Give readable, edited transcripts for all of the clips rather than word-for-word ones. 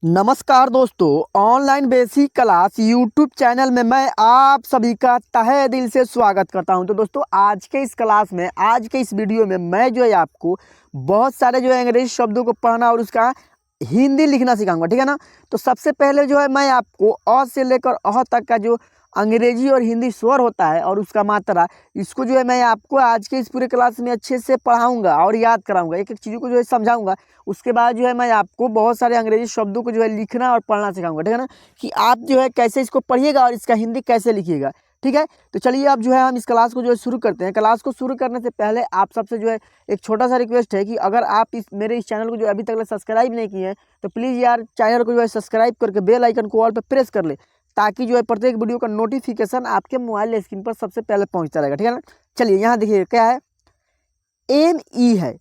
नमस्कार दोस्तों, online basic class YouTube channel में मैं आप सभी का तहे दिल से स्वागत करता हूं। तो दोस्तों, आज के इस क्लास में, आज के इस वीडियो में मैं जो है आपको बहुत सारे जो है अंग्रेजी शब्दों को पढ़ना और उसका हिंदी लिखना सिखाऊंगा, ठीक है ना। तो सबसे पहले जो है मैं आपको अ से लेकर अह तक का जो अंग्रेजी और हिंदी स्वर होता है और उसका मात्रा, इसको जो है मैं आपको आज के इस पूरे क्लास में अच्छे से पढ़ाऊंगा और याद कराऊंगा, एक एक चीज़ों को जो है समझाऊंगा। उसके बाद जो है मैं आपको बहुत सारे अंग्रेजी शब्दों को जो है लिखना और पढ़ना सिखाऊंगा, ठीक है ना, कि आप जो है कैसे इसको पढ़िएगा और इसका हिंदी कैसे लिखिएगा, ठीक है। तो चलिए अब जो है हम इस क्लास को जो है शुरू करते हैं। क्लास को शुरू करने से पहले आप सबसे जो है एक छोटा सा रिक्वेस्ट है कि अगर आप मेरे इस चैनल को जो अभी तक सब्सक्राइब नहीं किए हैं तो प्लीज़ यार चैनल को जो है सब्सक्राइब करके बेल आइकन को ऑल पर प्रेस कर ले, ताकि जो है प्रत्येक वीडियो का नोटिफिकेशन आपके मोबाइल स्क्रीन पर सबसे पहले पहुंचता रहेगा, ठीक है ना। चलिए यहाँ देखिए क्या है, एम ई है।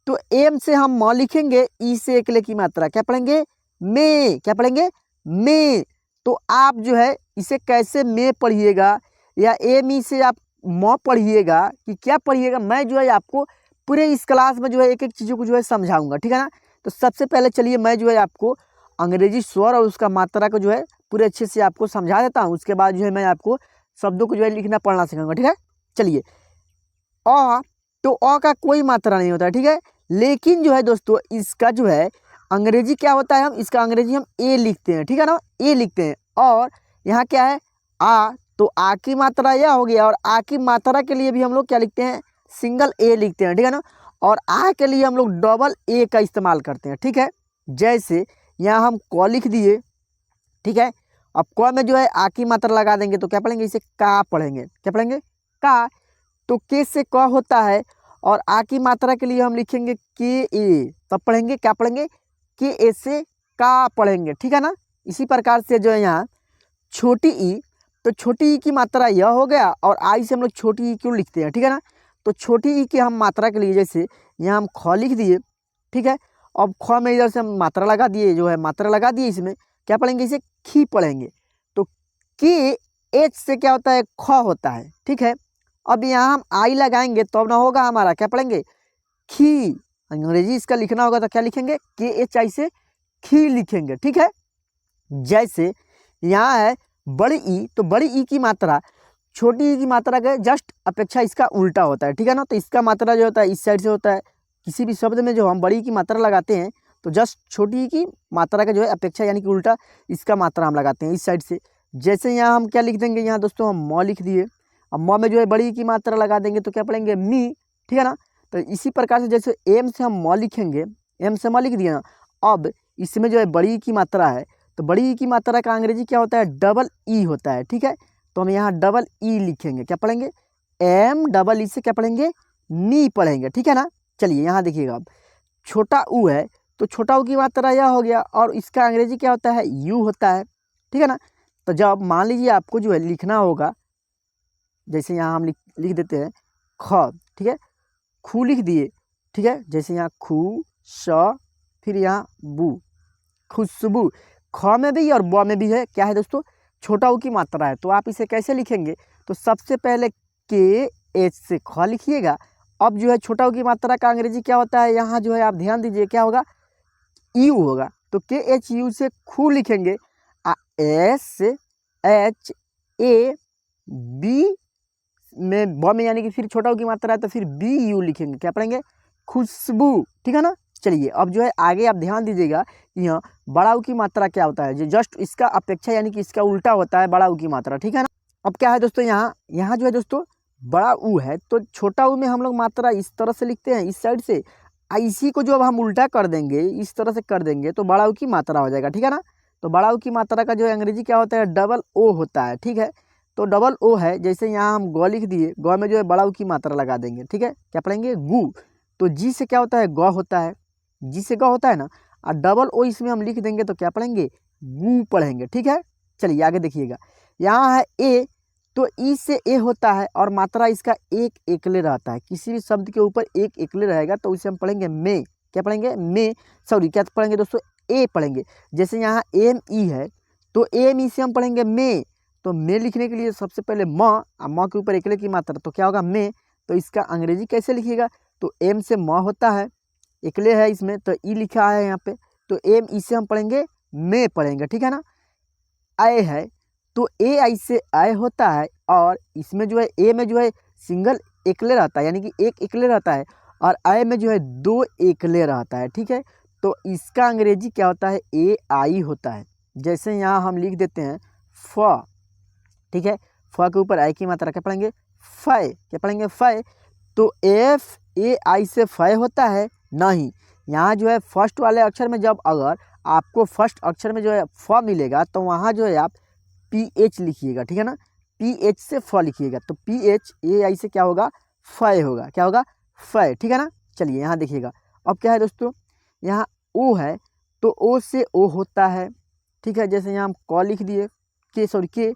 तो एम से हम म लिखेंगे, ई से एकले की मात्रा क्या पढ़ेंगे, में। क्या पढ़ेंगे, में। तो आप जो है इसे कैसे में पढ़िएगा या एम ई से आप म पढ़िएगा कि क्या पढ़िएगा, मैं जो है आपको पूरे इस क्लास में जो है एक एक चीज़ों को जो है समझाऊंगा, ठीक है ना। तो सबसे पहले चलिए मैं जो है आपको अंग्रेजी स्वर और उसका मात्रा को जो है पूरे अच्छे से आपको समझा देता हूँ। उसके बाद जो है मैं आपको शब्दों को जो है लिखना पढ़ना सिखाऊंगा, ठीक है। चलिए, अ तो अ का कोई मात्रा नहीं होता है, ठीक है। लेकिन जो है दोस्तों इसका जो है अंग्रेजी क्या होता है, हम इसका अंग्रेजी हम ए लिखते हैं, ठीक है ना, ए लिखते हैं। और यहाँ क्या है, आ। तो आ की मात्रा यह हो गया और आ की मात्रा के लिए भी हम लोग क्या लिखते हैं, सिंगल ए लिखते हैं, ठीक है ना। और आ के लिए हम लोग डबल ए का इस्तेमाल करते हैं, ठीक है। जैसे यहाँ हम क लिख दिए, ठीक है। अब क में जो है आ की मात्रा लगा देंगे तो क्या पढ़ेंगे, इसे का पढ़ेंगे। क्या पढ़ेंगे, का। तो के से क होता है और आ की मात्रा के लिए हम लिखेंगे के ए, तब पढ़ेंगे क्या पढ़ेंगे, के ए से का पढ़ेंगे, ठीक है ना। इसी प्रकार से जो है यहाँ छोटी ई, तो छोटी ई की मात्रा यह हो गया और आई से हम लोग छोटी ई क्यों लिखते हैं, ठीक है ना। तो छोटी ई की हम मात्रा के लिए जैसे यहाँ हम ख लिख दिए, ठीक है। अब ख में इधर से हम मात्रा लगा दिए, जो है मात्रा लगा दिए, इसमें क्या पढ़ेंगे, इसे खी पढ़ेंगे। तो के एच से क्या होता है, ख होता है, ठीक है। अब यहाँ हम आई लगाएंगे तो अब ना होगा हमारा, क्या पढ़ेंगे, खी। अंग्रेजी इसका लिखना होगा तो क्या लिखेंगे, के एच आई से खी लिखेंगे, ठीक है। जैसे यहाँ है बड़ी ई, तो बड़ी ई की मात्रा छोटी ई की मात्रा के जस्ट अपेक्षा इसका उल्टा होता है, ठीक है ना। तो इसका मात्रा जो होता है इस साइड से होता है। किसी भी शब्द में जो हम बड़ी ई की मात्रा लगाते हैं तो जस्ट छोटी ई की मात्रा का जो है अपेक्षा यानी कि उल्टा इसका मात्रा हम लगाते हैं इस साइड से। जैसे यहाँ हम क्या लिख देंगे, यहाँ दोस्तों हम म लिख दिए। अब म में जो है बड़ी ई की मात्रा लगा देंगे तो क्या पढ़ेंगे, मी, ठीक है ना। तो इसी प्रकार से जैसे एम से हम म लिखेंगे, एम से म लिख दिया ना। अब इसमें जो है बड़ी ई की मात्रा है तो बड़ी ई की मात्रा का अंग्रेजी क्या होता है, डबल ई होता है, ठीक है। तो हम यहाँ डबल ई लिखेंगे, क्या पढ़ेंगे, एम डबल ई से क्या पढ़ेंगे, मी पढ़ेंगे, ठीक है ना। चलिए यहाँ देखिएगा, अब छोटा ऊ है तो छोटा ऊ की मात्रा यह हो गया और इसका अंग्रेजी क्या होता है, यू होता है, ठीक है ना। तो जब मान लीजिए आपको जो है लिखना होगा, जैसे यहाँ हम लिख देते हैं ख, ठीक है, खू लिख दिए, ठीक है। जैसे यहाँ खू स, फिर यहाँ बू, खुशबू। ख में भी और ब में भी है, क्या है दोस्तों, छोटा ऊ की मात्रा है। तो आप इसे कैसे लिखेंगे, तो सबसे पहले के एच से ख लिखिएगा। अब जो है छोटा ऊ की मात्रा का अंग्रेजी क्या होता है, यहाँ जो है आप ध्यान दीजिए क्या होगा, यू होगा। तो के एच यू से खू लिखेंगे, एस एच ए बी में ब में यानी कि फिर छोटा ऊ की मात्रा है तो फिर बी यू लिखेंगे, क्या पढ़ेंगे, खुशबू, ठीक है ना। चलिए अब जो है आगे आप ध्यान दीजिएगा कि यहाँ बड़ा ऊ की मात्रा क्या होता है, जो जस्ट इसका अपेक्षा यानी कि इसका उल्टा होता है बड़ा ऊ की मात्रा, ठीक है ना। अब क्या है दोस्तों, यहाँ यहाँ जो है दोस्तों बड़ा ऊ है तो छोटा ऊ में हम लोग मात्रा इस तरह से लिखते हैं, इस साइड से। इसी को जो अब हम उल्टा कर देंगे, इस तरह से कर देंगे तो बड़ा ऊ की मात्रा हो जाएगा, ठीक है ना। तो बड़ा ऊ की मात्रा का जो है अंग्रेजी क्या होता है, डबल ओ होता है, ठीक है। तो डबल ओ है, जैसे यहाँ हम ग लिख दिए, ग में जो है बड़ा ऊ की मात्रा लगा देंगे, ठीक है। क्या पढ़ेंगे, गु। तो जी से क्या होता है, ग होता है, जी से ग होता है ना। और डबल ओ इसमें हम लिख देंगे तो क्या पढ़ेंगे, गु पढ़ेंगे, ठीक है। चलिए आगे देखिएगा, यहाँ है ए, तो ई से ए होता है और मात्रा इसका एक एकले रहता है। किसी भी शब्द के ऊपर एक एकले रहेगा तो उसे हम पढ़ेंगे में। क्या पढ़ेंगे, में, सॉरी क्या पढ़ेंगे दोस्तों, ए पढ़ेंगे। जैसे यहाँ एम ई है तो एम ई से हम पढ़ेंगे में। तो में लिखने के लिए सबसे पहले म के ऊपर एकले की मात्रा तो क्या होगा, में। तो इसका अंग्रेजी कैसे लिखिएगा, तो एम से म होता है, एकले है इसमें तो ई लिखा है यहाँ पे, तो एम ई से हम पढ़ेंगे में पढ़ेंगे, ठीक है ना। आय है तो ए आई से आय होता है, और इसमें जो है ए में जो है सिंगल एकले रहता है, यानी कि एक एकले रहता है, और आय में जो है दो एकले रहता है, ठीक है। तो इसका अंग्रेजी क्या होता है, ए आई होता है। जैसे यहाँ हम लिख देते हैं फ, ठीक है, फ के ऊपर आई की मात्रा क्या पढ़ेंगे, फय, क्या पढ़ेंगे, फय। तो एफ ए आई से फय होता है नहीं, यहाँ जो है फर्स्ट वाले अक्षर में जब अगर आपको फर्स्ट अक्षर में जो है फ मिलेगा तो वहाँ जो है आप पी एच लिखिएगा, ठीक है ना, पी एच से फ लिखिएगा, तो पी एच ए आई से क्या होगा, फय होगा, क्या होगा, फय, ठीक है ना। चलिए यहाँ देखिएगा, अब क्या है दोस्तों, यहाँ ओ है तो ओ से ओ होता है, ठीक है। जैसे यहाँ हम क लिख दिए, के सॉरी के,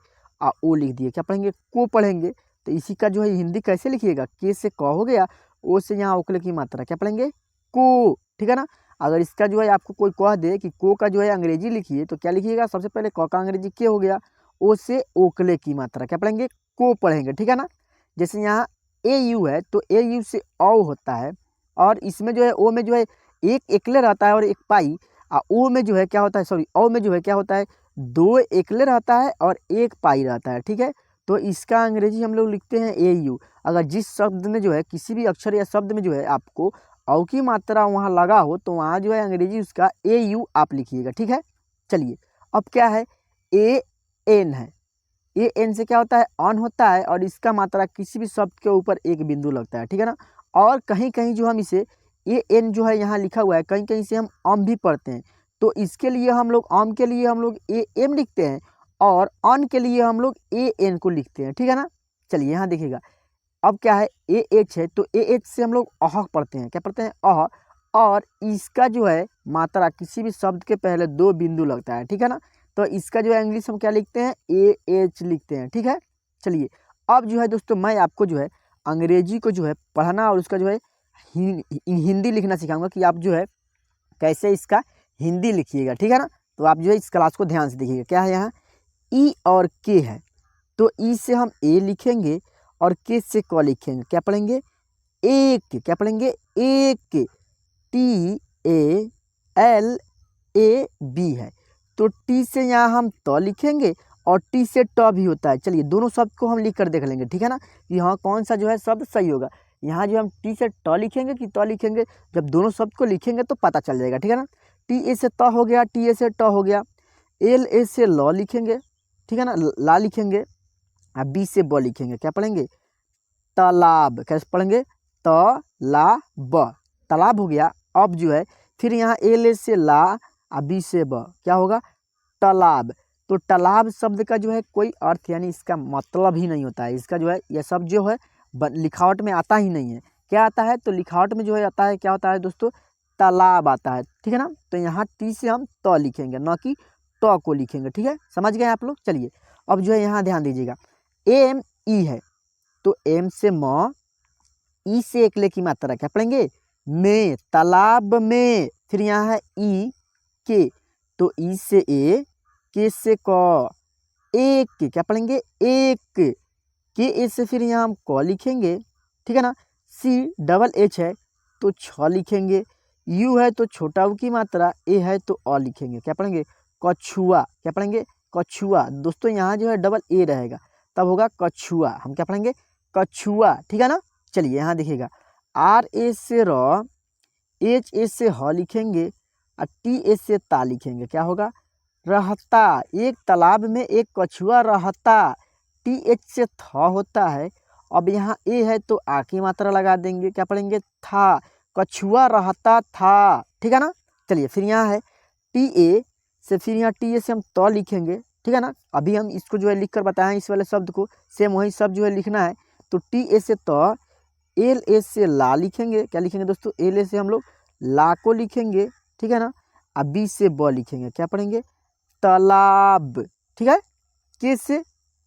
ओ लिख दिए, क्या पढ़ेंगे, को पढ़ेंगे। तो इसी का जो है हिंदी कैसे लिखिएगा, के से क हो गया, ओ से यहाँ ओकले की मात्रा क्या पढ़ेंगे, को, ठीक है ना। अगर इसका जो है आपको कोई कह दे कि को का जो है अंग्रेजी लिखिए, तो क्या लिखिएगा, सबसे पहले क का अंग्रेजी के हो गया, ओ से ओकले की मात्रा क्या पढ़ेंगे, को पढ़ेंगे, ठीक है ना। जैसे यहाँ ए यू है तो ए यू से औ होता है, और इसमें जो है ओ में जो है एक एकले रहता है और एक पाई, ओ में जो है क्या होता है, सॉरी औ में जो है क्या होता है, दो एकले रहता है और एक पाई रहता है, ठीक है। तो इसका अंग्रेजी हम लोग लिखते हैं ए यू। अगर जिस शब्द में जो है किसी भी अक्षर या शब्द में जो है आपको औ की मात्रा वहाँ लगा हो तो वहाँ जो है अंग्रेजी उसका ए यू आप लिखिएगा, ठीक है। चलिए अब क्या है, ए एन है, ए एन से क्या होता है, ऑन होता है, और इसका मात्रा किसी भी शब्द के ऊपर एक बिंदु लगता है, ठीक है ना। और कहीं कहीं जो हम इसे ए एन जो है यहाँ लिखा हुआ है, कहीं कहीं से हम ऑम भी पढ़ते हैं, तो इसके लिए हम लोग ऑम के लिए हम लोग ए एम लिखते हैं, और ऑन के लिए हम लोग ए एन को लिखते हैं, ठीक है ना। चलिए यहाँ देखिएगा, अब क्या है, ए एच है तो ए एच से हम लोग अह पढ़ते हैं, क्या पढ़ते हैं, अह, और इसका जो है मात्रा किसी भी शब्द के पहले दो बिंदु लगता है, ठीक है ना। तो इसका जो है इंग्लिश हम क्या लिखते हैं, ए एच लिखते हैं, ठीक है। चलिए अब जो है दोस्तों मैं आपको जो है अंग्रेजी को जो है पढ़ना और उसका जो है हिंदी लिखना सिखाऊंगा कि आप जो है कैसे इसका हिंदी लिखिएगा, ठीक है ना। तो आप जो है इस क्लास को ध्यान से देखिएगा। क्या है यहाँ, ई और के है, तो ई से हम ए लिखेंगे और के से क लिखेंगे, क्या पढ़ेंगे, एक, क्या पढ़ेंगे, एक, T A L A B है, तो टी से यहाँ हम त लिखेंगे और टी से ट भी होता है। चलिए दोनों शब्द को हम लिख कर देख लेंगे, ठीक है ना, कि हाँ कौन सा जो है शब्द सही होगा। यहाँ जो हम टी से ट लिखेंगे कि त लिखेंगे, जब दोनों शब्द को लिखेंगे तो पता चल जाएगा, ठीक है ना। टी ए से त हो गया, टी ए से ट हो गया, एल ए से ल लिखेंगे, ठीक है ना, ला लिखेंगे, और बी से ब लिखेंगे, क्या पढ़ेंगे, तालाब, कैसे पढ़ेंगे, ब, तालाब हो गया। अब जो है फिर यहाँ एल ए से ला और बी से ब, क्या होगा, तालाब। तो तालाब शब्द का जो है कोई अर्थ यानी इसका मतलब ही नहीं होता है, इसका जो है यह शब्द जो है लिखावट में आता ही नहीं है। क्या आता है, तो लिखावट में जो है आता है, क्या होता है दोस्तों, तालाब आता है, ठीक है ना। तो यहाँ टी से हम त लिखेंगे, न कि ट को लिखेंगे, ठीक है, समझ गए आप लोग। चलिए अब जो है यहाँ ध्यान दीजिएगा, एम ई है, तो एम से म, ई से एकले की मात्रा क्या पढ़ेंगे, में, तालाब में। फिर यहाँ है ई के, तो ई से ए, के से क, एक, क्या पढ़ेंगे, एक, के ए से फिर यहाँ हम क लिखेंगे, ठीक है ना। सी डबल एच है तो छ लिखेंगे, यू है तो छोटा ऊ की मात्रा, ए है तो अ लिखेंगे, क्या पढ़ेंगे, कछुआ, क्या पढ़ेंगे, कछुआ। दोस्तों यहाँ जो है डबल ए रहेगा तब होगा कछुआ, हम क्या पढ़ेंगे, कछुआ, ठीक है ना। चलिए यहाँ देखिएगा, आर ए से र, एच ए से ह लिखेंगे और टी ए से ता लिखेंगे, क्या होगा, रहता। एक तालाब में एक कछुआ रहता, टी एच से थ होता है। अब यहाँ ए है तो आ की मात्रा लगा देंगे, क्या पढ़ेंगे, था, कछुआ रहता था, ठीक है ना। चलिए फिर यहाँ है टी ए से, फिर यहाँ टी ए से हम त लिखेंगे, ठीक है ना। अभी हम इसको जो है लिख कर बताएं इस वाले शब्द को, सेम वही शब्द जो है लिखना है। तो टी ए से त, एल ए से ला लिखेंगे, क्या लिखेंगे दोस्तों, एल ए से हम लोग ला को लिखेंगे, ठीक है ना। अब बी से ब लिखेंगे, क्या पढ़ेंगे, तालाब, ठीक है। के से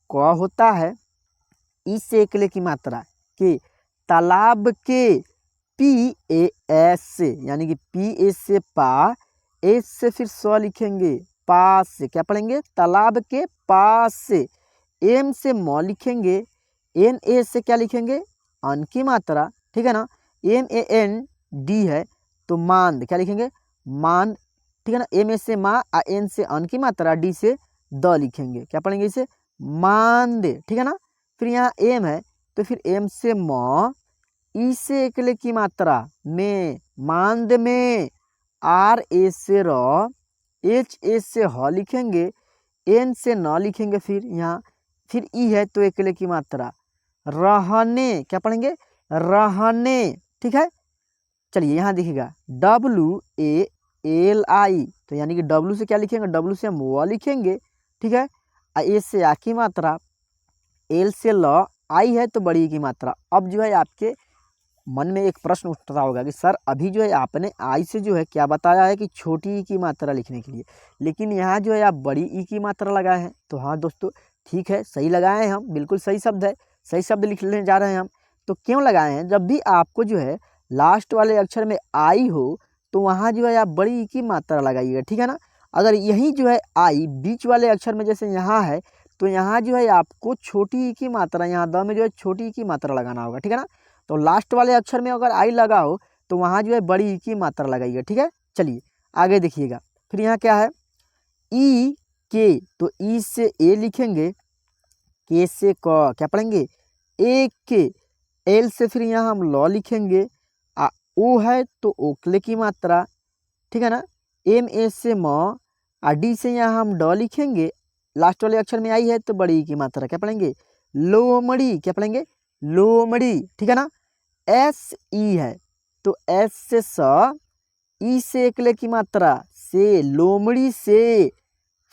क होता है, ई से एकले की मात्रा के, तालाब के, पी ए एस से, यानी कि पी ए से पा, एस से फिर स लिखेंगे, पास से, क्या पढ़ेंगे, तालाब के पास से। एम से म लिखेंगे, एन ए से क्या लिखेंगे, अन की मात्रा, ठीक है ना। एम ए एन डी है तो मांद, क्या लिखेंगे, मांद, ठीक है ना। एम से माँ, एन से अन की मात्रा, डी से द लिखेंगे, क्या पढ़ेंगे इसे, मांद, ठीक है ना। फिर यहाँ एम है तो फिर एम से म, ई से एकले की मात्रा में, मांद में, आर ए से र, एच ए से ह लिखेंगे, एन से न लिखेंगे, फिर यहाँ फिर ई है तो एकले की मात्रा, रहने, क्या पढ़ेंगे, रहने, ठीक है। चलिए यहाँ देखिएगा WALI, तो यानी कि W से क्या लिखेंगे, W से हम व लिखेंगे, ठीक है। ए से आ की मात्रा, एल से ल, आई है तो बड़ी की मात्रा। अब जो है आपके मन में एक प्रश्न उठता होगा कि सर अभी जो है आपने आई से जो है क्या बताया है कि छोटी ई की मात्रा लिखने के लिए, लेकिन यहाँ जो है आप बड़ी ई की मात्रा लगाए हैं। तो हाँ दोस्तों, ठीक है, सही लगाए हैं हम, बिल्कुल सही शब्द है, सही शब्द लिखने जा रहे हैं हम। तो क्यों लगाए हैं, जब भी आपको जो है लास्ट वाले अक्षर में आई हो तो वहाँ जो है आप बड़ी ई की मात्रा लगाइएगा, ठीक है ना। अगर यही जो है आई बीच वाले अक्षर में जैसे यहाँ है तो यहाँ जो है आपको छोटी ई की मात्रा, यहाँ द में जो है छोटी ई की मात्रा लगाना होगा, ठीक है ना। तो लास्ट वाले अक्षर में अगर आई लगा हो तो वहाँ जो है बड़ी ई की मात्रा लगाइएगा, ठीक है। चलिए आगे देखिएगा, फिर यहाँ क्या है, ई के, तो ई से ए लिखेंगे, के से क, क्या पढ़ेंगे, एक के, एल से फिर यहाँ हम लॉ लिखेंगे, ओ है तो ओकले की मात्रा, ठीक है ना। एम ए से म, डी से यहाँ हम ड लिखेंगे, लास्ट वाले अक्षर में आई है तो बड़ी की मात्रा, क्या पढ़ेंगे, लोमड़ी, क्या पढ़ेंगे, लोमड़ी, ठीक है ना। एस ई है तो एस से स, ई से एकले की मात्रा, से, लोमड़ी से,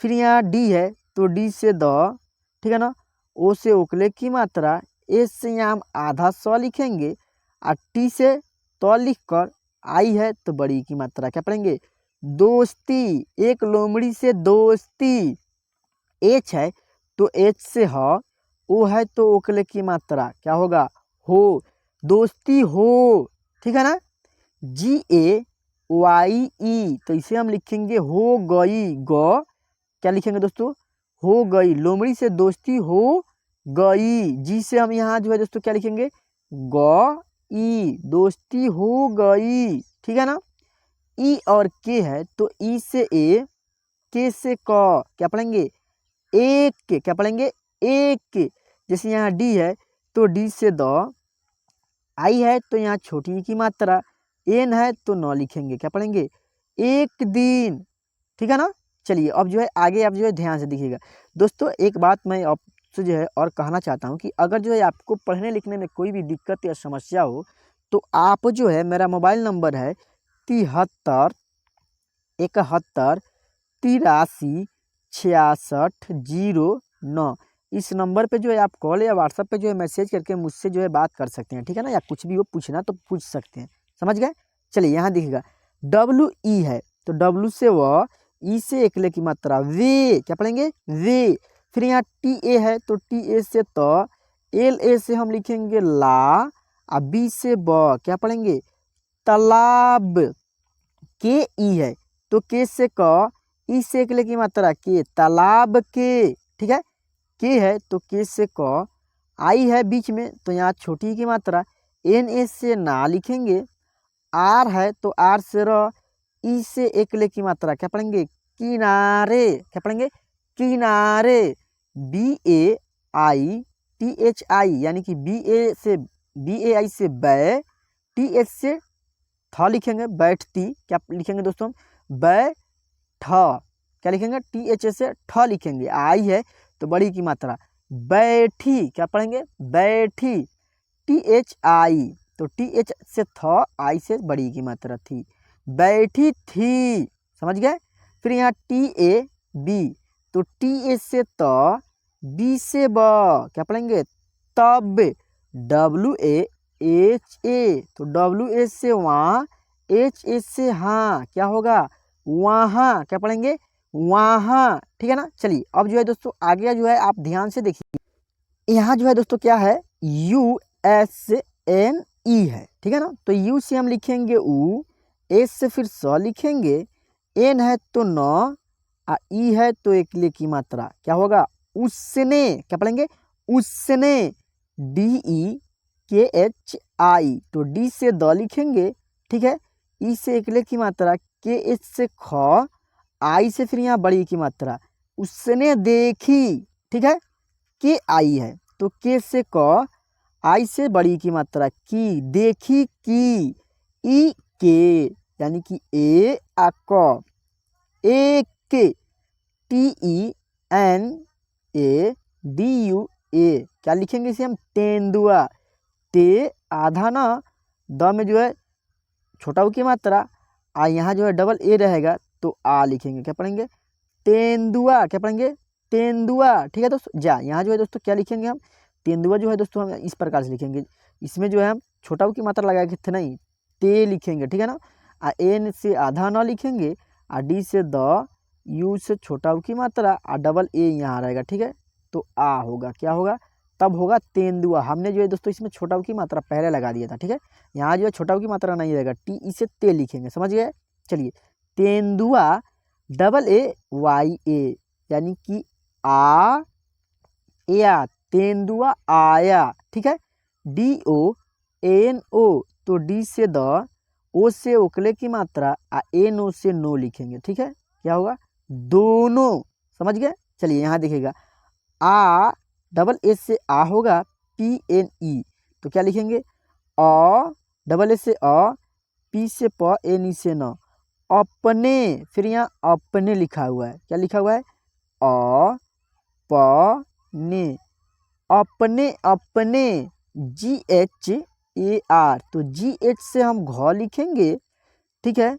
फिर यहाँ डी है तो डी से द, ठीक है ना। ओ से ओकले की मात्रा, एस से यहाँ हम आधा स लिखेंगे, और टी से तो लिख कर, आई है तो बड़ी की मात्रा, क्या पढ़ेंगे, दोस्ती, एक लोमड़ी से दोस्ती। एच है तो एच से ह, ओ है तो ओकले की मात्रा, क्या होगा, हो, दोस्ती हो, ठीक है ना। GAYE, तो इसे हम लिखेंगे हो गई, ग, क्या लिखेंगे दोस्तों, हो गई, लोमड़ी से दोस्ती हो गई। जी से हम यहाँ जो है दोस्तों क्या लिखेंगे, ग ई, दोस्ती हो गई, ठीक है ना। ई और के है तो ई से ए, के से क, क्या पढ़ेंगे, एक के, क्या पढ़ेंगे, एक के। जैसे यहाँ डी है तो डी से द, आई है तो यहाँ छोटी ई की मात्रा, एन है तो न लिखेंगे, क्या पढ़ेंगे, एक दिन, ठीक है ना। चलिए अब जो है आगे आप जो है ध्यान से देखिएगा दोस्तों। एक बात मैं आपसे जो है और कहना चाहता हूँ कि अगर जो है आपको पढ़ने लिखने में कोई भी दिक्कत या समस्या हो तो आप जो है, मेरा मोबाइल नंबर है 73 71 83 66 09। इस नंबर पे जो है आप कॉल या व्हाट्सएप पे जो है मैसेज करके मुझसे जो है बात कर सकते हैं, ठीक है ना। या कुछ भी हो पूछना तो पूछ सकते हैं, समझ गए। चलिए यहाँ देखिएगा WE है तो W से व, ई से एकले की मात्रा, वे, क्या पढ़ेंगे, वे। फिर यहाँ TA है तो TA से त, LA से हम लिखेंगे ला, और B से ब, क्या पढ़ेंगे, तालाब। KE है तो के से क, ई से एकले की मात्रा, के, तालाब के, ठीक है। के है तो के से क, आई है बीच में तो यहाँ छोटी की मात्रा, NA से ना लिखेंगे, आर है तो आर से र, ई से एकले की मात्रा, क्या पढ़ेंगे, किनारे, क्या पढ़ेंगे, किनारे। BAITHI, यानी कि BAI से बै, TH से थ लिखेंगे, बैठती, क्या लिखेंगे दोस्तों, बैठ, क्या लिखेंगे, TH से ठ लिखेंगे, आई है तो बड़ी की मात्रा, बैठी, क्या पढ़ेंगे, बैठी। THI तो TH से थ, आई से बड़ी की मात्रा थी, बैठी थी, समझ गए। फिर यहाँ TAB तो TA से त, B से ब, क्या पढ़ेंगे, तब। WAHA तो WA से वहाँ, HA से हाँ, क्या होगा, वहाँ, क्या पढ़ेंगे, वहाँ, ठीक है ना। चलिए अब जो है दोस्तों आगे जो है आप ध्यान से देखिए, यहाँ जो है दोस्तों क्या है, USNE है, ठीक है ना। तो U से हम लिखेंगे उ, S से फिर स लिखेंगे, N है तो न, ई है तो एकले की मात्रा, क्या होगा, उसने, क्या पढ़ेंगे, उसने। DEKHI तो डी से द लिखेंगे, ठीक है। ई से एकले की मात्रा, KH से ख, आई से फिर यहाँ बड़ी की मात्रा, उसने देखी, ठीक है, के आई है तो के से क, आई से बड़ी की मात्रा की, देखी की, ई के यानी कि ए आ क, एक K, T E N A D U A, क्या लिखेंगे इसे हम, तेंदुआ। ते आधा ना, द में जो है छोटा ऊ की मात्रा, आ यहाँ जो है डबल ए रहेगा तो आ लिखेंगे, क्या पढ़ेंगे, तेंदुआ, क्या पढ़ेंगे, तेंदुआ। ठीक है दोस्तों, जा यहाँ जो है दोस्तों क्या लिखेंगे हम, तेंदुआ जो है दोस्तों हम इस प्रकार से लिखेंगे, इसमें जो है हम छोटा ऊ की मात्रा लगा के थे नहीं, ते लिखेंगे, ठीक है ना। आ एन से आधा न लिखेंगे, आ डी से द, यू से छोटा ऊ की मात्रा, आ डबल ए यहाँ रहेगा, ठीक है, तो आ होगा, क्या होगा, तब होगा तेंदुआ। हमने जो है दोस्तों इसमें छोटा ऊ की मात्रा पहले लगा दिया था, ठीक है, यहाँ जो है छोटा ऊ की मात्रा नहीं रहेगा, टी इसे ते लिखेंगे, समझ गए। चलिए, तेंदुआ डबल ए वाई ए यानी कि आ या, तेंदुआ आया, ठीक है, डी ओ एन ओ तो डी से द, ओ से ओकले की मात्रा, आ एन ओ से नो लिखेंगे, ठीक है, क्या होगा, दोनों, समझ गए। चलिए यहाँ देखिएगा, आ डबल एस से आ होगा, पी एन ई तो क्या लिखेंगे, अ डबल एस से अ, पी से प, एन ई से न, अपने, फिर यहाँ अपने लिखा हुआ है, क्या लिखा हुआ है, अ प ने, अपने, अपने, जी एच ए आर तो जी एच से हम घ लिखेंगे, ठीक है,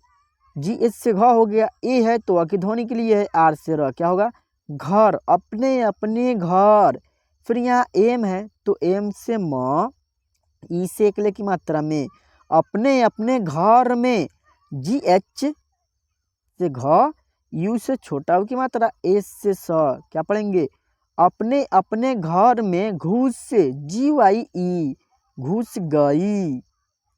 जी एच से घ हो गया, ए है तो अ की ध्वनि के लिए है, आर से र, क्या होगा, घर, अपने अपने घर। फिर यहाँ एम है तो एम से म, ई से एकले की मात्रा में, अपने अपने घर में, जी एच से घ, यू से छोटा ऊ की मात्रा, एस से स, क्या पढ़ेंगे, अपने अपने घर में, घूस से, जी वाई ई, घुस गई,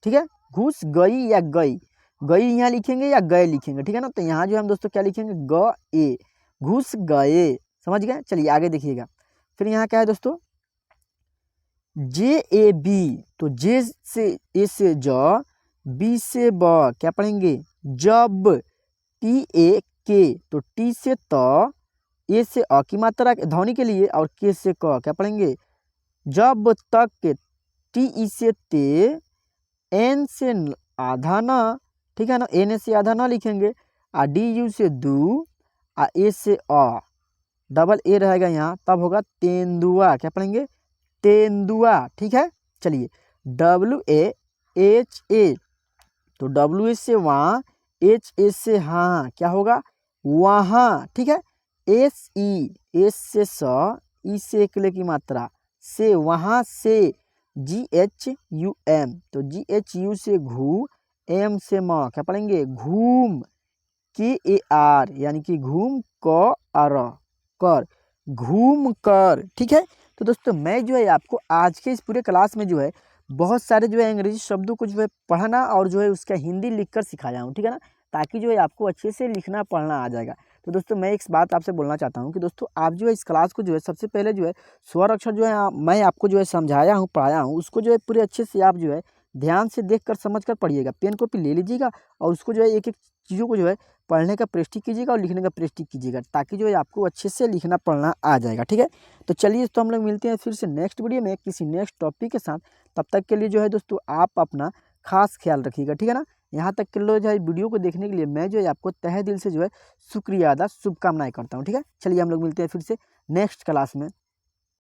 ठीक है, घुस गई या गई, गई यहाँ लिखेंगे या गए लिखेंगे, ठीक है ना, तो यहाँ जो हम दोस्तों क्या लिखेंगे, ग ए, घुस गए, समझ गए। चलिए आगे देखिएगा, फिर यहाँ क्या है दोस्तों, जे ए बी तो जे से ए से ज, बी से ब, क्या पढ़ेंगे, जब, टी ए के तो टी से त, ए से अ की मात्रा ध्वनि के लिए, और के से क, क्या पढ़ेंगे, जब तक, टी ई से ते, एन से आधा न, ठीक है ना, एन से आधा न लिखेंगे, आ डी यू से दू, आ ए से अ, डबल ए रहेगा यहाँ, तब होगा तेंदुआ, क्या पढ़ेंगे, तेंदुआ, ठीक है। चलिए, डब्ल्यू ए एच ए तो डब्ल्यू ए से वहाँ, एच ए से हाँ, क्या होगा, वहाँ, ठीक है, एस ई, एस से स, ई से एकले की मात्रा, से वहाँ से, जी एच यू एम तो जी एच यू से घू, एम से म, क्या पढ़ेंगे, घूम, के ए आर यानी कि घूम, क आर कर, घूम कर, ठीक है। तो दोस्तों मैं जो है आपको आज के इस पूरे क्लास में जो है बहुत सारे जो है अंग्रेजी शब्दों को जो है पढ़ना और जो है उसका हिंदी लिखकर सिखाया हूँ, ठीक है ना, ताकि जो है आपको अच्छे से लिखना पढ़ना आ जाएगा। तो दोस्तों मैं एक बात आपसे बोलना चाहता हूँ कि दोस्तों आप जो है इस क्लास को जो है सबसे पहले जो है स्वर अक्षर जो है मैं आपको जो है समझाया हूँ, पढ़ाया हूँ, उसको जो है पूरे अच्छे से आप जो है ध्यान से देख कर समझ कर पढ़िएगा, पेन कॉपी ले लीजिएगा और उसको जो है एक एक चीज़ों को जो है पढ़ने का प्रैक्टिस कीजिएगा और लिखने का प्रैक्टिस कीजिएगा, ताकि जो है आपको अच्छे से लिखना पढ़ना आ जाएगा, ठीक है। तो चलिए तो हम लोग मिलते हैं फिर से नेक्स्ट वीडियो में किसी नेक्स्ट टॉपिक के साथ। तब तक के लिए जो है दोस्तों आप अपना खास ख्याल रखिएगा, ठीक है ना। यहाँ तक के लोग जो है वीडियो को देखने के लिए मैं जो है आपको तहे दिल से जो है शुक्रिया अदा शुभकामनाएं करता हूँ, ठीक है। चलिए हम लोग मिलते हैं फिर से नेक्स्ट क्लास में।